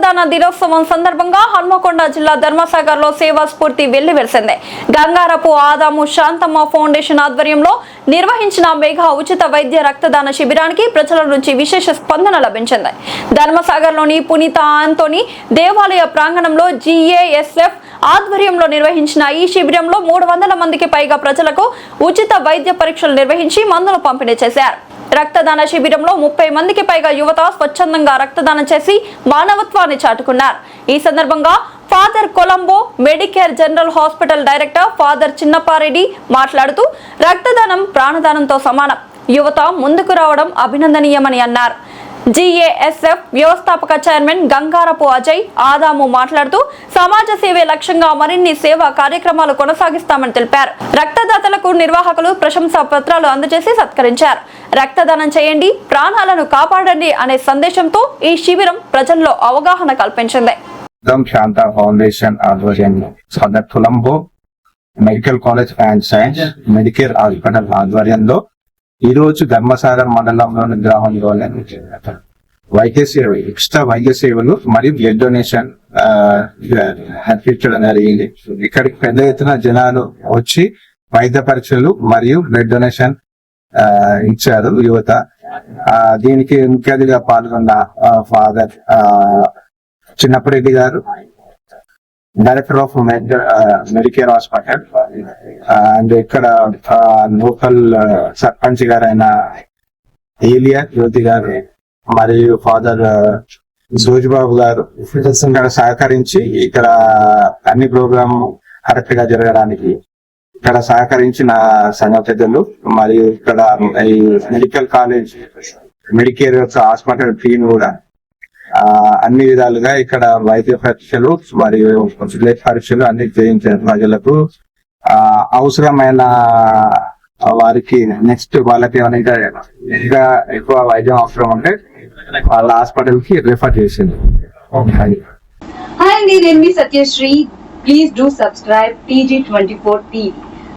రక్తదాన దినోత్సవం సందర్భంగా హన్మకొండ జిల్లా ధర్మసాగర్ లో సేవా స్ఫూర్తి వెల్లివిరిసింది. గంగారపు ఆదాము శాంతమ్మ ఫౌండేషన్ ఆధ్వర్యంలో నిర్వహించిన మెగా ఉచిత వైద్య రక్తదాన శిబిరానికి ప్రజల నుంచి విశేష స్పందన లభించింది. ధర్మసాగర్ లోని పునీత ఆంటోనీ దేవాలయ ప్రాంగణంలో GASF ఆధ్వర్యంలో నిర్వహించిన ఈ శిబిరంలో 300 మందికి పైగా ప్రజలకు ఉచిత వైద్య పరీక్షలు నిర్వహించి మందులు పంపిణీ చేశారు. రక్తదాన శిబిరంలో 30 మందికి పైగా యువత స్వచ్ఛందంగా రక్తదానం చేసి మానవత్వాన్ని చాటుకున్నారు. ఈ సందర్భంగా father Colombo medicare general hospital director father Chinnapareddy మాట్లాడుతూ రక్తదానం ప్రాణదానంతో సమానం, యువత ముందుకు రావడం అభినందనీయమని అన్నారు. GASF వ్యవస్థాపక చైర్మన్ గంగారపు అజయ్ ఆదాము మాట్లాడుతూ సమాజ సేవే లక్ష్యంగా మరిన్ని సేవా కార్యక్రమాలు కొనసాగిస్తామని తెలిపారు. రక్తదాతలకు నిర్వాహకులు ప్రశంసా పత్రాలు అందజేసి సత్కరించారు. రక్తదానం చేయండి, ప్రాణాలను కాపాడండి అనే సందేశంతో ఈ శిబిరం ప్రజల్లో అవగాహన కల్పించింది. శాంత ఫౌండేషన్ ఆధ్వర్యంలో father Colombo medical college and science Medicare hospital ఆధ్వర్యంలో ఈ రోజు ధర్మసాగర్ మండలంలోని గ్రామంలోనే ఎక్స్ట్రా వైద్య సేవలు మరియు బ్లడ్ డొనేషన్ జరిగింది. ఇక్కడికి పెద్ద ఎత్తున జనాలు వచ్చి వైద్య పరీక్షలు మరియు బ్లడ్ డొనేషన్ ఇచ్చారు యువత. దీనికి ముఖ్య అతిథిగా పాల్గొన్న ఫాదర్ చిన్నపరెడ్డి గారు, director of Medicare hospital, and ఇక్కడ లోకల్ సర్పంచ్ గారైన ఏలియా జ్యోతి గారు మరియు ఫాదర్ సూజిబాబు గారు ఇక్కడ సహకరించి ఇక్కడ అన్ని ప్రోగ్రామ్ కరెక్ట్ గా జరగడానికి ఇక్కడ సహకరించిన సంఘ పెద్దలు మరియు ఇక్కడ ఈ medical college Medicare hospital team కూడా అన్ని విధాలుగా ఇక్కడ వైద్య పరీక్షలు మరియు బ్లడ్ పరీక్షలు అన్ని చేయించారు. ప్రజలకు అవసరమైన వారికి నెక్స్ట్ వాళ్ళకి ఇంకా ఎక్కువ వైద్యం అవసరం ఉంటే వాళ్ళ హాస్పిటల్ కి రిఫర్ చేసింది. హాయ్ అండి, నేను మీ Satyasri. Please do subscribe TG24 TV.